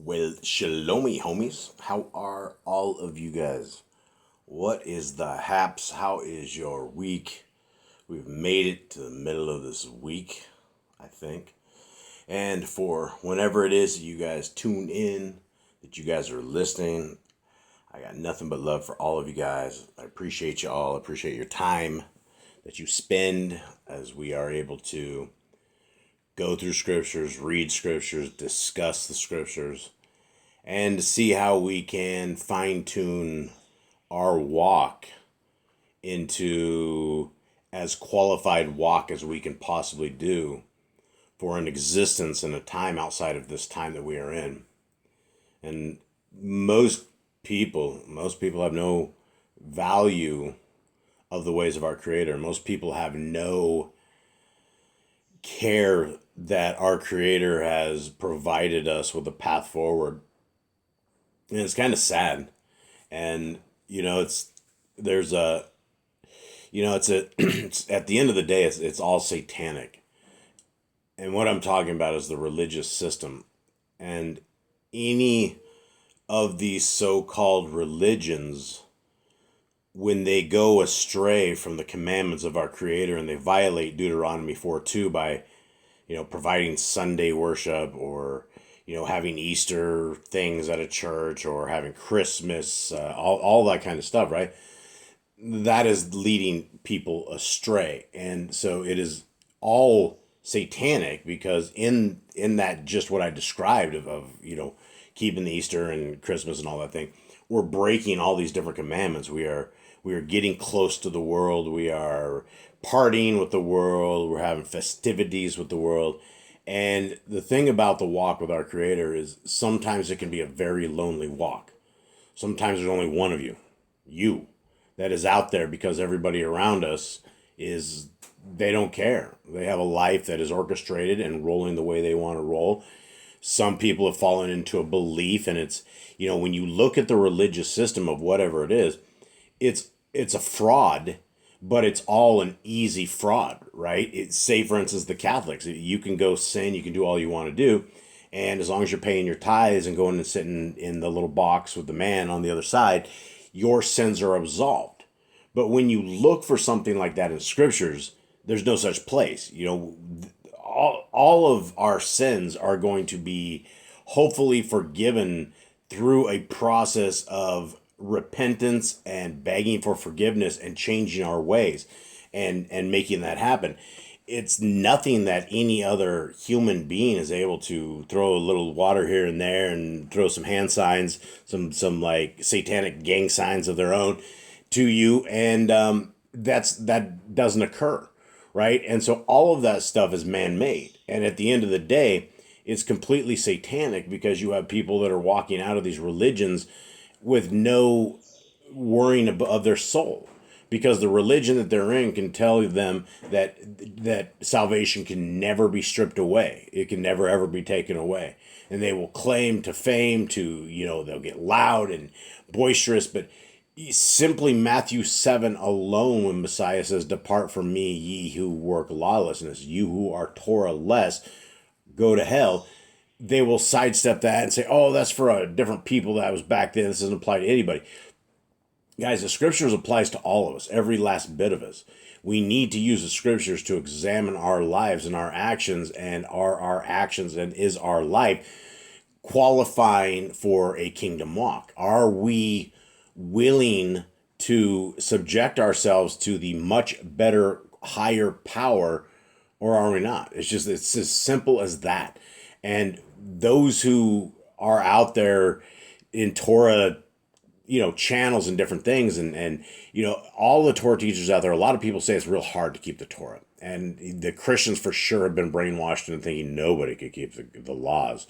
Well, shalomi, homies. How are all of you guys? What is the haps? How is your week? We've made it to the middle of this week, I think. And for whenever it is that you guys tune in, that you guys are listening, I got nothing but love for all of you guys. I appreciate you all. I appreciate your time that you spend as we are able to go through scriptures, read scriptures, discuss the scriptures, and to see how we can fine tune our walk into as qualified walk as we can possibly do for an existence in a time outside of this time that we are in. And most people have no value of the ways of our Creator. Most people have no care that our Creator has provided us with a path forward. And it's kind of sad. And, it's at the end of the day, it's all satanic. And what I'm talking about is the religious system. And any of these so-called religions, when they go astray from the commandments of our Creator and they violate Deuteronomy 4:2 by, providing Sunday worship or, having Easter things at a church or having Christmas, all that kind of stuff, right? That is leading people astray. And so it is all satanic because in that, just what I described of keeping the Easter and Christmas and all that thing, we're breaking all these different commandments. We are getting close to the world. We are partying with the world. We're having festivities with the world. And the thing about the walk with our Creator is sometimes it can be a very lonely walk. Sometimes there's only one of you, that is out there because everybody around us they don't care. They have a life that is orchestrated and rolling the way they want to roll. Some people have fallen into a belief, and it's, when you look at the religious system of whatever it is, it's a fraud, but it's all an easy fraud, right? Say, for instance, the Catholics. You can go sin, you can do all you want to do, and as long as you're paying your tithes and going and sitting in the little box with the man on the other side, your sins are absolved. But when you look for something like that in scriptures, there's no such place. All of our sins are going to be hopefully forgiven through a process of repentance and begging for forgiveness and changing our ways and making that happen. It's nothing that any other human being is able to throw a little water here and there and throw some hand signs, some like satanic gang signs of their own to you. And that doesn't occur, right? And so all of that stuff is man-made. And at the end of the day, it's completely satanic because you have people that are walking out of these religions with no worrying of their soul, because the religion that they're in can tell them that salvation can never be stripped away. It can never, ever be taken away. And they will claim to fame to, they'll get loud and boisterous, but simply Matthew 7 alone, when Messiah says, "Depart from me, ye who work lawlessness, you who are Torah-less, go to hell," they will sidestep that and say, "Oh, that's for a different people that was back then. This doesn't apply to anybody." Guys, the scriptures applies to all of us, every last bit of us. We need to use the scriptures to examine our lives and our actions, and are our actions and is our life qualifying for a kingdom walk? Are we willing to subject ourselves to the much better, higher power, or are we not? It's as simple as that. And those who are out there in Torah, channels and different things, and all the Torah teachers out there, a lot of people say it's real hard to keep the Torah. And the Christians for sure have been brainwashed into thinking nobody could keep the laws.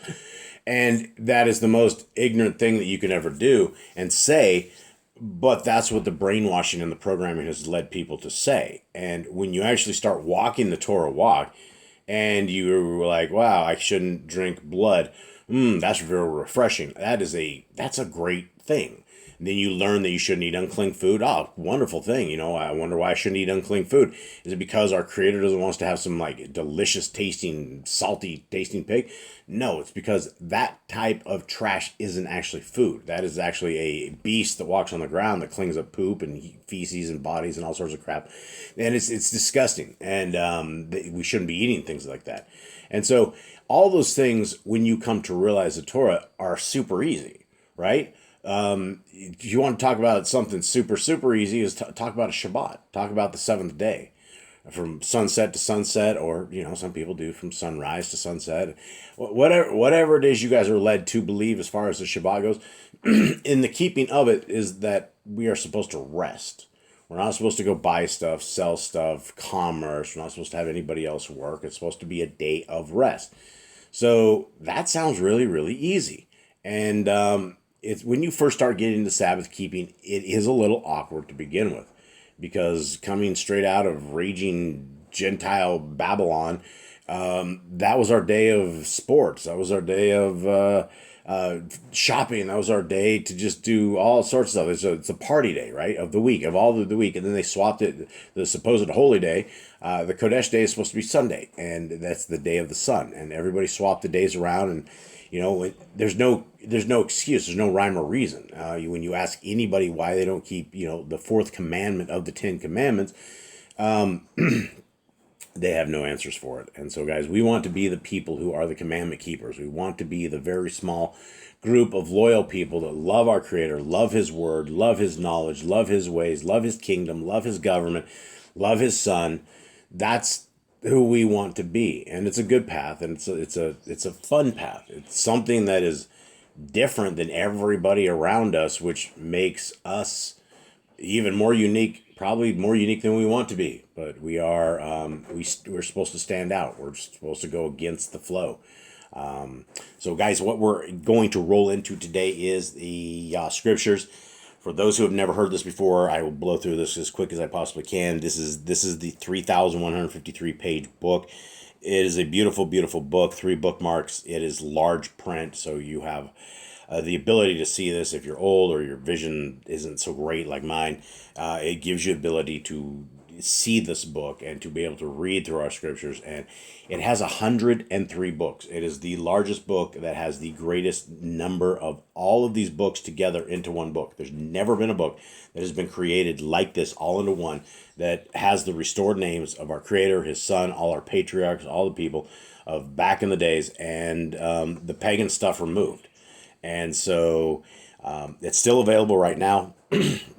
And that is the most ignorant thing that you can ever do and say, but that's what the brainwashing and the programming has led people to say. And when you actually start walking the Torah walk, and you were like, wow, I shouldn't drink blood. That's very refreshing. That's a great thing. And then you learn that you shouldn't eat unclean food. Oh, wonderful thing. I wonder why I shouldn't eat unclean food. Is it because our Creator doesn't want us to have some like delicious tasting, salty tasting pig? No, it's because that type of trash isn't actually food. That is actually a beast that walks on the ground that clings up poop and feces and bodies and all sorts of crap. And it's disgusting. And we shouldn't be eating things like that. And so all those things, when you come to realize the Torah, are super easy, right? If you want to talk about something super, super easy, is talk about a Shabbat. Talk about the seventh day, from sunset to sunset, or some people do from sunrise to sunset. Whatever it is you guys are led to believe as far as the Shabbat goes, in the keeping of it is that we are supposed to rest. We're not supposed to go buy stuff, sell stuff, commerce. We're not supposed to have anybody else work. It's supposed to be a day of rest. So that sounds really, really easy. And it's when you first start getting into Sabbath keeping, it is a little awkward to begin with, because coming straight out of raging Gentile Babylon, that was our day of sports. That was our day of shopping. That was our day to just do all sorts of stuff. It's a party day, right, of the week, of all of the week. And then they swapped it, the supposed holy day. The Kodesh day is supposed to be Sunday, and that's the day of the sun. And everybody swapped the days around, and there's no excuse. There's no rhyme or reason. When you ask anybody why they don't keep, the fourth commandment of the 10 commandments, they have no answers for it. And so, guys, we want to be the people who are the commandment keepers. We want to be the very small group of loyal people that love our Creator, love His Word, love His knowledge, love His ways, love His kingdom, love His government, love His Son. That's who we want to be, and it's a good path, and it's a fun path. It's something that is different than everybody around us, which makes us even more unique, probably more unique than we want to be. But we are we're supposed to stand out. We're supposed to go against the flow. So, guys, what we're going to roll into today is the Yah Scriptures. For those who have never heard this before, I will blow through this as quick as I possibly can. This is the 3,153 page book. It is a beautiful, beautiful book. 3 bookmarks. It is large print, so you have the ability to see this. If you're old or your vision isn't so great like mine, it gives you the ability to see this book and to be able to read through our scriptures. And it has 103 books. It is the largest book that has the greatest number of all of these books together into one book. There's never been a book that has been created like this, all into one, that has the restored names of our Creator, His Son, all our patriarchs, all the people of back in the days, and the pagan stuff removed. And so it's still available right now.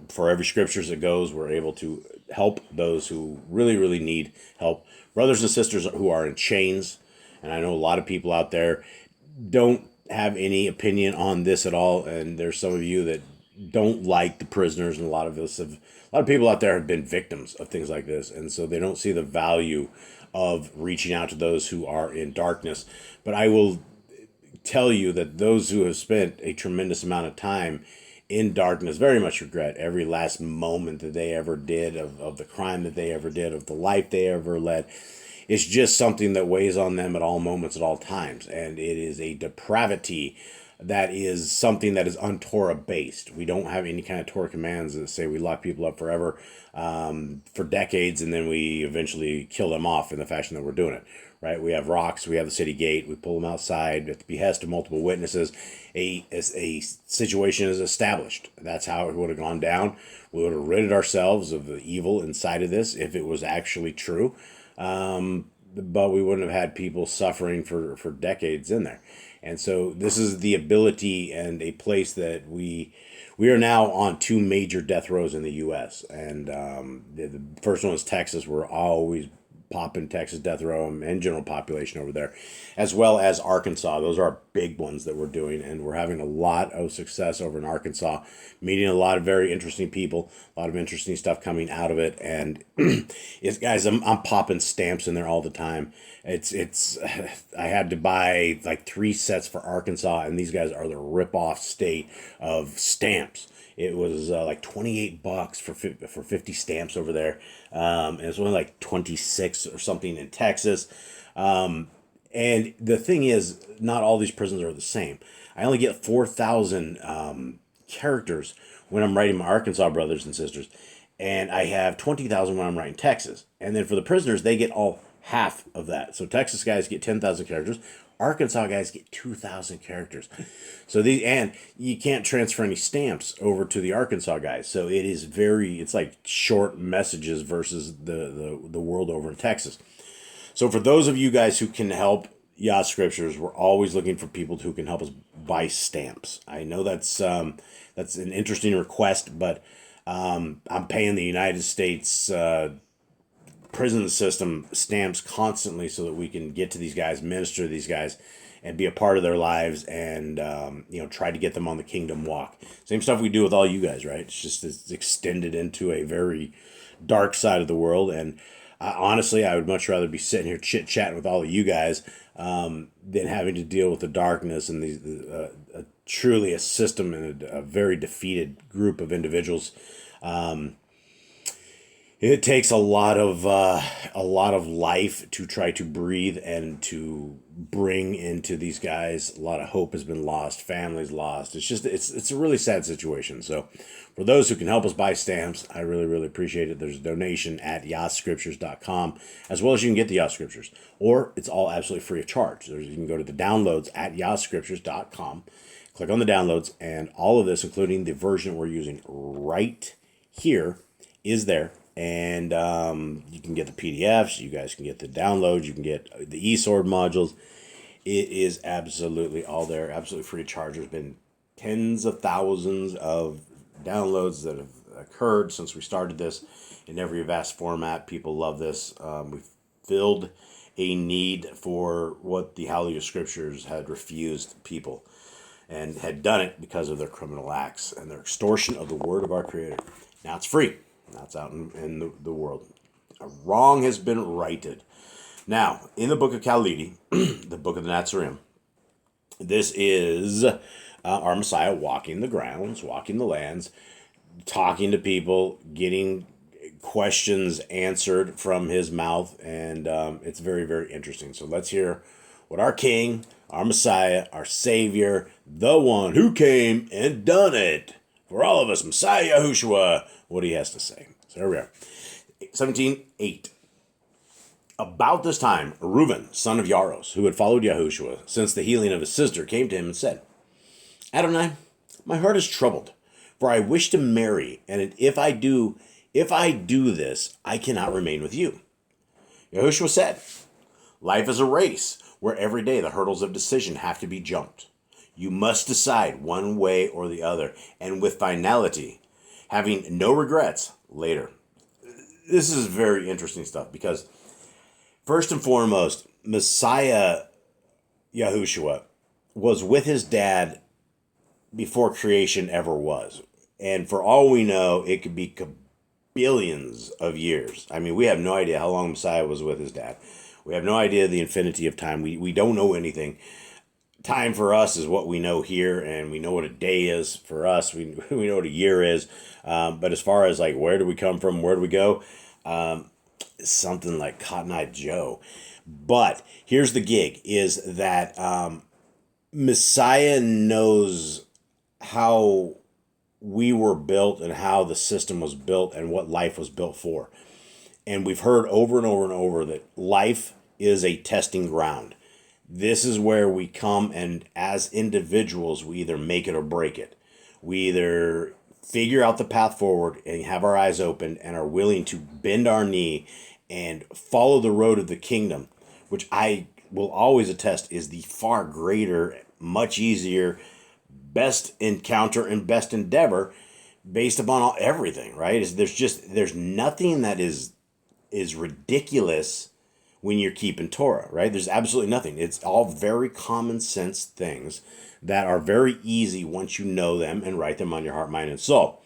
For every scriptures that goes, we're able to help those who really, really need help. Brothers and sisters who are in chains. And I know a lot of people out there don't have any opinion on this at all. And there's some of you that don't like the prisoners. And a lot of people out there have been victims of things like this. And so they don't see the value of reaching out to those who are in darkness. But I will tell you that those who have spent a tremendous amount of time in darkness very much regret every last moment that they ever did, of the crime that they ever did, of the life they ever led. It's just something that weighs on them at all moments, at all times. And it is a depravity that is something that is un-Torah based. We don't have any kind of Torah commands that say we lock people up forever, for decades, and then we eventually kill them off in the fashion that we're doing it. Right? We have rocks. We have the city gate. We pull them outside at the behest of multiple witnesses. A situation is established. That's how it would have gone down. We would have ridded ourselves of the evil inside of this if it was actually true. But we wouldn't have had people suffering for decades in there. And so this is the ability and a place that we are now on 2 major death rows in the U.S. And the first one is Texas. We're always popping Texas death row and general population over there, as well as Arkansas. Those are our big ones that we're doing, and we're having a lot of success over in Arkansas, meeting a lot of very interesting people, a lot of interesting stuff coming out of it. And it's, guys, I'm popping stamps in there all the time. It's I had to buy like 3 sets for Arkansas, and these guys are the rip-off state of stamps. It was like $28 for 50 stamps over there. And it's only like 26 or something in Texas. And the thing is, not all these prisons are the same. I only get 4,000 characters when I'm writing my Arkansas brothers and sisters, and I have 20,000 when I'm writing Texas. And then for the prisoners, they get all half of that. So Texas guys get 10,000 characters. Arkansas guys get 2,000 characters. So and you can't transfer any stamps over to the Arkansas guys. So it's like short messages versus the world over in Texas. So for those of you guys who can help Yah Scriptures, we're always looking for people who can help us buy stamps. I know that's an interesting request, but I'm paying the United States prison system stamps constantly so that we can get to these guys, minister to these guys, and be a part of their lives, and try to get them on the kingdom walk. Same stuff we do with all you guys, right? It's extended into a very dark side of the world, and honestly, I would much rather be sitting here chit chatting with all of you guys than having to deal with the darkness and truly a system and a very defeated group of individuals. It takes a lot of life to try to breathe and to bring into these guys. A lot of hope has been lost, families lost. It's a really sad situation. So for those who can help us buy stamps, I really, really appreciate it. There's a donation at yahscriptures.com, as well as you can get the Yah Scriptures, or it's all absolutely free of charge. You can go to the downloads at yahscriptures.com, click on the downloads, and all of this, including the version we're using right here, is there. And you can get the PDFs, you guys can get the downloads, you can get the eSword modules. It is absolutely all there, absolutely free of charge. There's been tens of thousands of downloads that have occurred since we started this in every vast format. People love this. We've filled a need for what the Hallelujah Scriptures had refused people, and had done it because of their criminal acts and their extortion of the word of our Creator. Now it's free. Now it's out in the world. A wrong has been righted. Now, in the book of Khalidi, the book of the Nazarene, this is our Messiah walking the grounds, walking the lands, talking to people, getting questions answered from his mouth, and it's very, very interesting. So let's hear what our King, our Messiah, our Savior, the one who came and done it for all of us, Messiah Yahushua, what he has to say. So here we are. 17:8. About this time, Reuben, son of Yaros, who had followed Yahushua since the healing of his sister, came to him and said, Adonai, my heart is troubled, for I wish to marry, and if I do this, I cannot remain with you. Yahushua said, life is a race where every day the hurdles of decision have to be jumped. You must decide one way or the other, and with finality, having no regrets later. This is very interesting stuff because, first and foremost, Messiah Yahushua was with his dad before creation ever was. And for all we know, it could be billions of years. I mean, we have no idea how long Messiah was with his dad. We have no idea the infinity of time. We don't know anything. Time for us is what we know here, and we know what a day is for us. We know what a year is. But as far as like where do we come from, where do we go, something like Cotton-Eyed Joe. But here's the gig, is that Messiah knows how we were built and how the system was built and what life was built for. And we've heard over and over and over that life is a testing ground. This is where we come, and as individuals, we either make it or break it. We either figure out the path forward and have our eyes open and are willing to bend our knee and follow the road of the kingdom, which I will always attest is the far greater, much easier, best encounter and best endeavor based upon everything, right? There's nothing that is ridiculous when you're keeping Torah, right? There's absolutely nothing. It's all very common sense things that are very easy once you know them and write them on your heart, mind, and soul.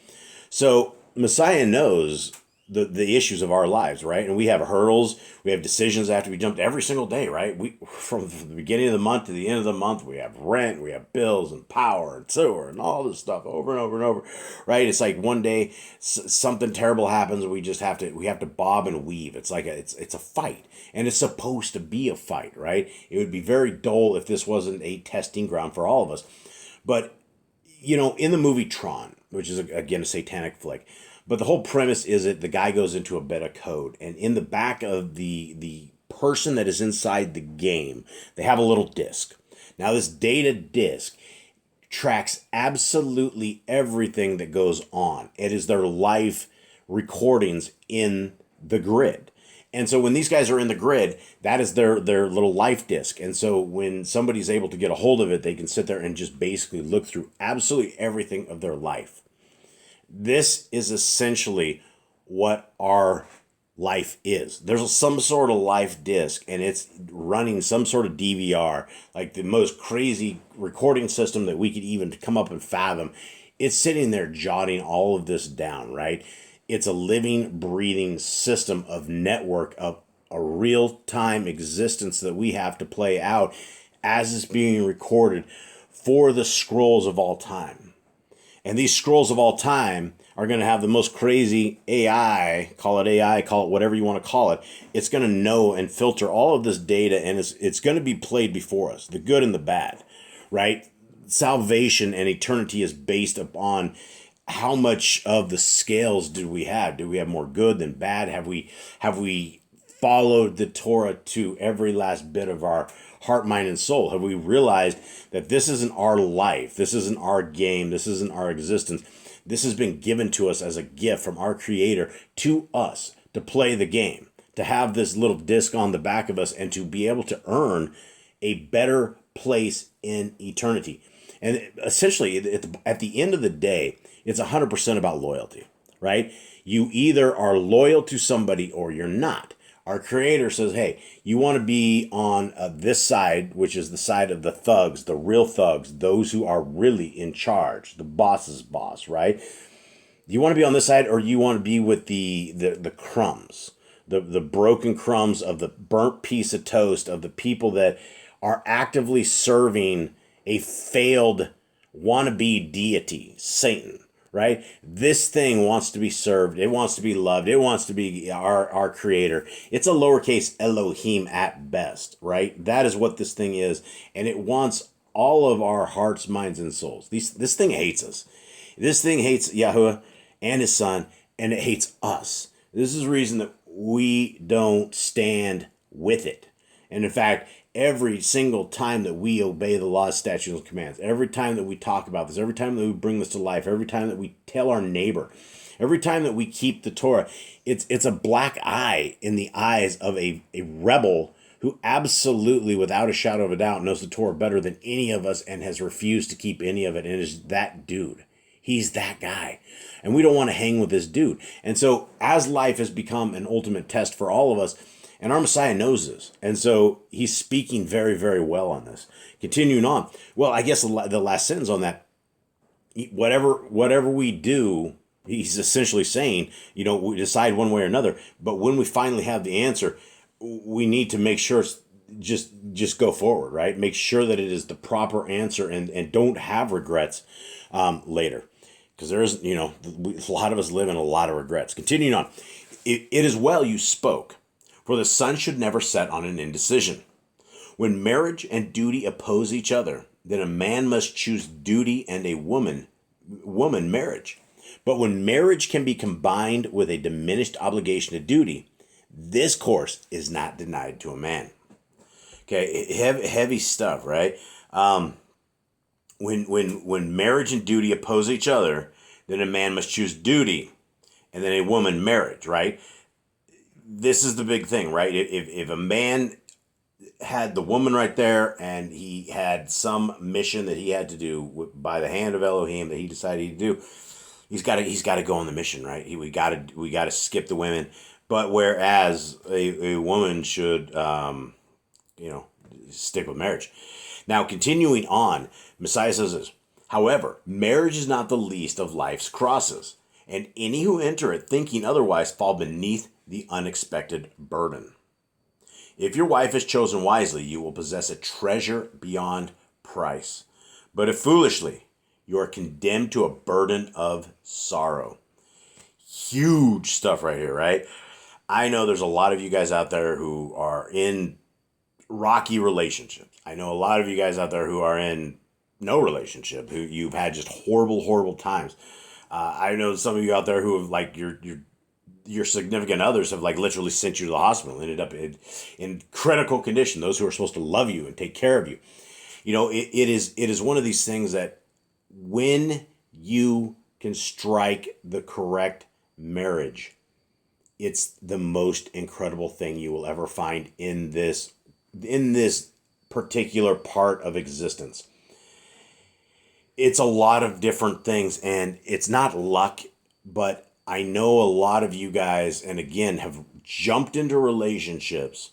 So Messiah knows the issues of our lives, right? And we have hurdles, we have decisions that have to be jumped every single day, right? We from the beginning of the month to the end of the month, we have rent, we have bills and power and sewer and all this stuff over and over and over, right? It's like one day something terrible happens, and we have to bob and weave. It's like it's a fight, and it's supposed to be a fight, right? It would be very dull if this wasn't a testing ground for all of us. But in the movie Tron, which is again a satanic flick. But the whole premise is that the guy goes into a bit of code, and in the back of the person that is inside the game, they have a little disc. Now this data disc tracks absolutely everything that goes on. It is their live recordings in the grid. And so when these guys are in the grid, that is their little life disk. And so when somebody's able to get a hold of it, they can sit there and just basically look through absolutely everything of their life. This is essentially what our life is. There's some sort of life disk, and it's running some sort of DVR, like the most crazy recording system that we could even come up and fathom. It's sitting there jotting all of this down, right? It's a living, breathing system of network of a real-time existence that we have to play out as it's being recorded for the scrolls of all time. And these scrolls of all time are going to have the most crazy AI, call it whatever you want to call it. It's going to know and filter all of this data, and it's going to be played before us, the good and the bad, right? Salvation and eternity is based upon how much of the scales do we have? Do we have more good than bad? Have we followed the Torah to every last bit of our heart, mind, and soul? Have we realized that this isn't our life? This isn't our game. This isn't our existence. This has been given to us as a gift from our Creator to us to play the game, to have this little disc on the back of us, and to be able to earn a better place in eternity. And essentially, at the end of the day, it's 100% about loyalty, right? You either are loyal to somebody or you're not. Our Creator says, hey, you want to be on this side, which is the side of the thugs, the real thugs, those who are really in charge, the boss's boss, right? You want to be on this side, or you want to be with the crumbs, the broken crumbs of the burnt piece of toast of the people that are actively serving a failed wannabe deity, Satan, right? This thing wants to be served. It wants to be loved. It wants to be our Creator. It's a lowercase Elohim at best, right? That is what this thing is. And it wants all of our hearts, minds, and souls. This thing hates us. This thing hates Yahuwah and his son, and it hates us. This is the reason that we don't stand with it. And in fact, every single time that we obey the laws, statutes, and commands, every time that we talk about this, every time that we bring this to life, every time that we tell our neighbor, every time that we keep the Torah, it's a black eye in the eyes of a rebel who absolutely, without a shadow of a doubt, knows the Torah better than any of us and has refused to keep any of it, and is that dude. He's that guy. And we don't want to hang with this dude. And so as life has become an ultimate test for all of us, and our Messiah knows this. And so he's speaking very, very well on this. Continuing on. Well, I guess the last sentence on that, whatever we do, he's essentially saying, we decide one way or another. But when we finally have the answer, we need to make sure just go forward, right? Make sure that it is the proper answer and don't have regrets later. Because there is, a lot of us live in a lot of regrets. Continuing on. It is well you spoke. For the sun should never set on an indecision. When marriage and duty oppose each other, then a man must choose duty and a woman marriage. But when marriage can be combined with a diminished obligation to duty, this course is not denied to a man. Okay, heavy stuff, right? When marriage and duty oppose each other, then a man must choose duty and then a woman marriage, right? This is the big thing, right? If a man had the woman right there and he had some mission that he had to do by the hand of Elohim that he decided to do, he's got to go on the mission, right? We got to skip the women. But whereas a woman should, stick with marriage. Now, continuing on, Messiah says this, however, marriage is not the least of life's crosses, and any who enter it thinking otherwise fall beneath the unexpected burden. If your wife is chosen wisely, you will possess a treasure beyond price. But if foolishly, you are condemned to a burden of sorrow. Huge stuff right here, right? I know there's a lot of you guys out there who are in rocky relationships. I know a lot of you guys out there who are in no relationship, who you've had just horrible, horrible times. I know some of you out there who have like your significant others have like literally sent you to the hospital, ended up in critical condition. Those who are supposed to love you and take care of you. It is one of these things that when you can strike the correct marriage, it's the most incredible thing you will ever find in this particular part of existence. It's a lot of different things, and it's not luck, but I know a lot of you guys, and again, have jumped into relationships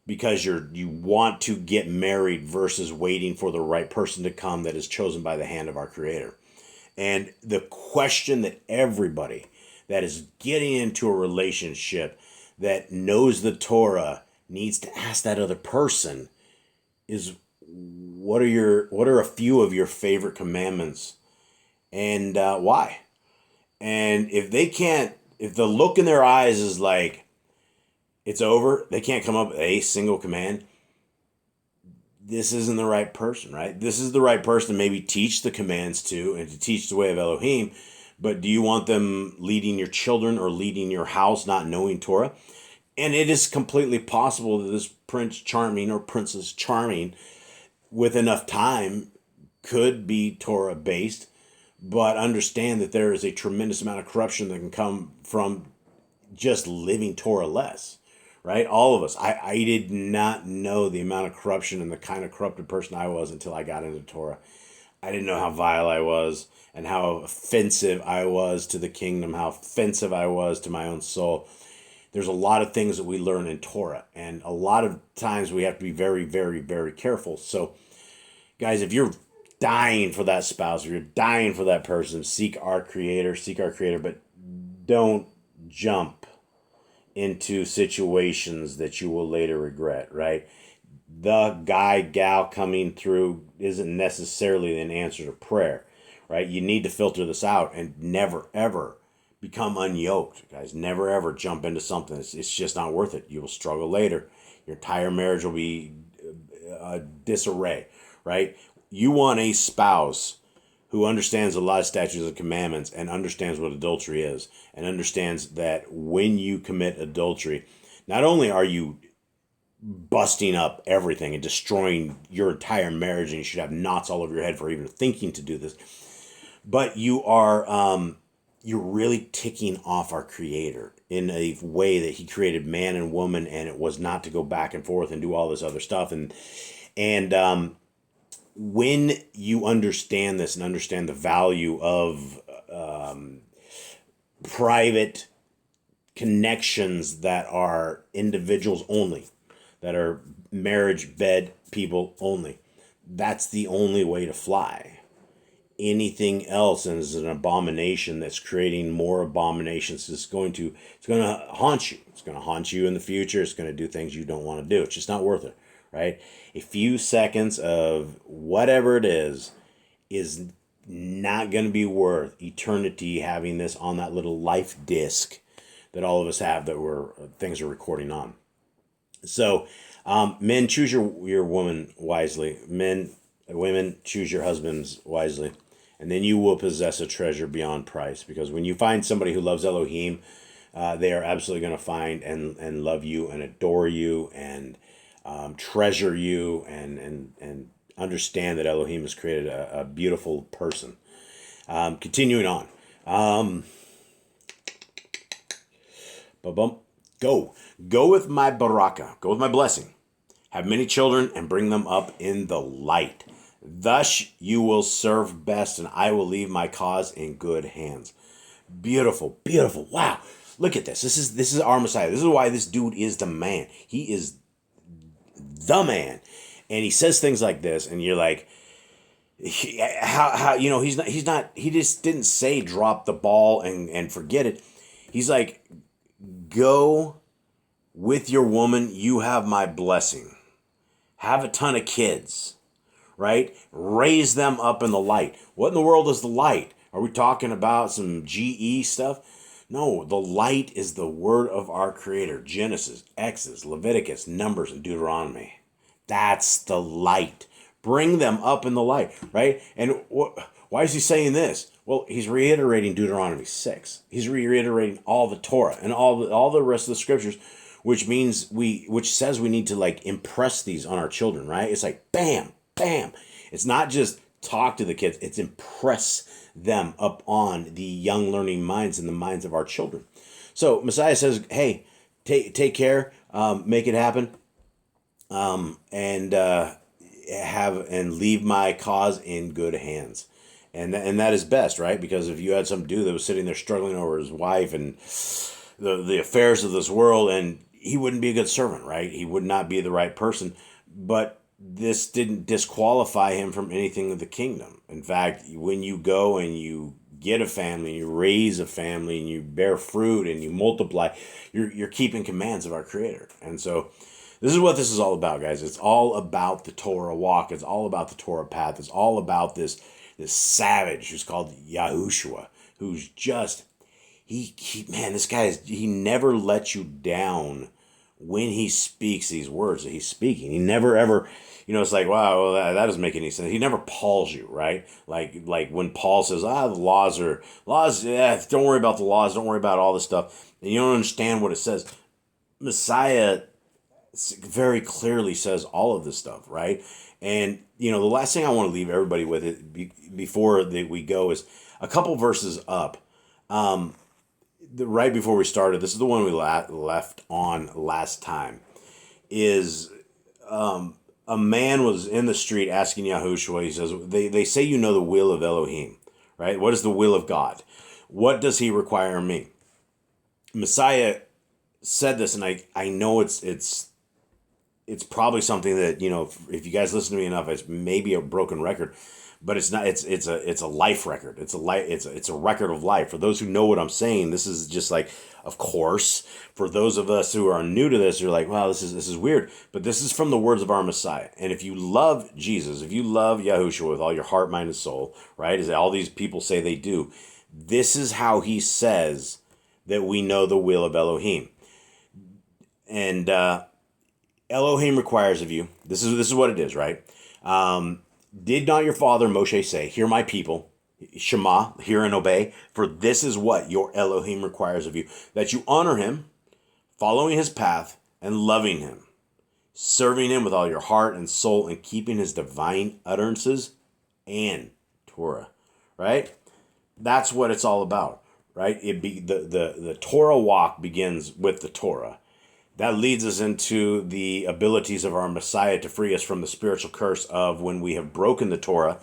because you want to get married versus waiting for the right person to come that is chosen by the hand of our Creator. And the question that everybody that is getting into a relationship that knows the Torah needs to ask that other person is, what are a few of your favorite commandments, and why? And if the look in their eyes is like it's over, they can't come up with a single command, this isn't the right person, right? This is the right person to maybe teach the commands to and to teach the way of Elohim. But do you want them leading your children or leading your house not knowing Torah? And it is completely possible that this Prince Charming or Princess Charming, with enough time, could be Torah based, but understand that there is a tremendous amount of corruption that can come from just living Torah less, right? All of us. I did not know the amount of corruption and the kind of corrupted person I was until I got into Torah. I didn't know how vile I was and how offensive I was to the kingdom, how offensive I was to my own soul. There's a lot of things that we learn in Torah, and a lot of times we have to be very, very, very careful. So, guys, if you're dying for that spouse, if you're dying for that person, seek our Creator, but don't jump into situations that you will later regret, right? The guy, gal coming through isn't necessarily an answer to prayer, right? You need to filter this out and never, ever become unyoked, guys. Never, ever jump into something. It's just not worth it. You will struggle later. Your entire marriage will be disarray, right? You want a spouse who understands a lot of statutes and commandments and understands what adultery is and understands that when you commit adultery, not only are you busting up everything and destroying your entire marriage, and you should have knots all over your head for even thinking to do this, but you're really ticking off our Creator in a way that He created man and woman, and it was not to go back and forth and do all this other stuff. And when you understand this and understand the value of private connections that are individuals only, that are marriage bed people only, that's the only way to fly. Anything else is an abomination that's creating more abominations. It's going to haunt you. It's going to haunt you in the future. It's going to do things you don't want to do. It's just not worth it, right? A few seconds of whatever it is not going to be worth eternity having this on that little life disc that all of us have that things are recording on. So, men, choose your woman wisely. Women, choose your husbands wisely. And then you will possess a treasure beyond price. Because when you find somebody who loves Elohim, they are absolutely going to find and love you and adore you and treasure you and understand that Elohim has created a beautiful person. Continuing on. Go with my baraka. Go with my blessing. Have many children and bring them up in the light. Thus you will serve best, and I will leave my cause in good hands. Beautiful, beautiful. Wow. Look at this. This is our Messiah. This is why this dude is the man. He is the man. And he says things like this, and you're like, how he just didn't say drop the ball and forget it. He's like, go with your woman, you have my blessing. Have a ton of kids, right? Raise them up in the light. What in the world is the light? Are we talking about some GE stuff? No, the light is the word of our Creator. Genesis, Exodus, Leviticus, Numbers, and Deuteronomy. That's the light. Bring them up in the light, right? And what Why is he saying this? Well, he's reiterating Deuteronomy 6. He's reiterating all the Torah and all the rest of the scriptures, which says we need to like impress these on our children, right? It's like bam, bam. It's not just talk to the kids, it's impress them up on the young learning minds and the minds of our children. So Messiah says, hey, take care, make it happen, and leave my cause in good hands. And that is best, right? Because if you had some dude that was sitting there struggling over his wife and the affairs of this world, and he wouldn't be a good servant, right? He would not be the right person. But this didn't disqualify him from anything of the kingdom. In fact, when you go and you get a family, and you raise a family, and you bear fruit, and you multiply, you're keeping commands of our Creator. And so this is what this is all about, guys. It's all about the Torah walk. It's all about the Torah path. It's all about this savage who's called Yahushua, who's just, this guy he never lets you down when he speaks these words that he's speaking. He never ever, it's like, wow, well, that doesn't make any sense. He never palls you, right? Like when Paul says, the laws, don't worry about the laws, don't worry about all this stuff, and you don't understand what it says. Messiah very clearly says all of this stuff, right? And, the last thing I want to leave everybody with before we go is a couple verses up. Right before we started, this is the one we left on last time, is a man was in the street asking Yahushua. He says, they say you know the will of Elohim, right? What is the will of God? What does he require of me? Messiah said this, and I know it's probably something that, if you guys listen to me enough, it's maybe a broken record, but it's not. It's a life record. It's a record of life. For those who know what I'm saying, this is just like, of course, for those of us who are new to this, you're like, wow, this is weird. But this is from the words of our Messiah. And if you love Jesus, if you love Yahushua with all your heart, mind, and soul, right, as all these people say they do, this is how he says that we know the will of Elohim. And Elohim requires of you. This is what it is, right? Did not your father Moshe say, hear my people, Shema, hear and obey, for this is what your Elohim requires of you, that you honor him, following his path, and loving him, serving him with all your heart and soul, and keeping his divine utterances and Torah, right? That's what it's all about, right? The Torah walk begins with the Torah. That leads us into the abilities of our Messiah to free us from the spiritual curse of when we have broken the Torah,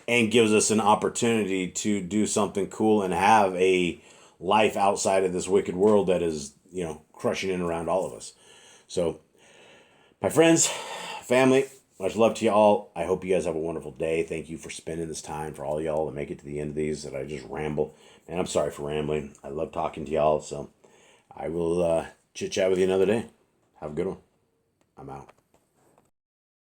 and gives us an opportunity to do something cool and have a life outside of this wicked world that is, crushing in around all of us. So, my friends, family, much love to y'all. I hope you guys have a wonderful day. Thank you for spending this time, for all y'all that make it to the end of these, that I just ramble. And I'm sorry for rambling. I love talking to y'all, so I will chit-chat with you another day. Have a good one. I'm out.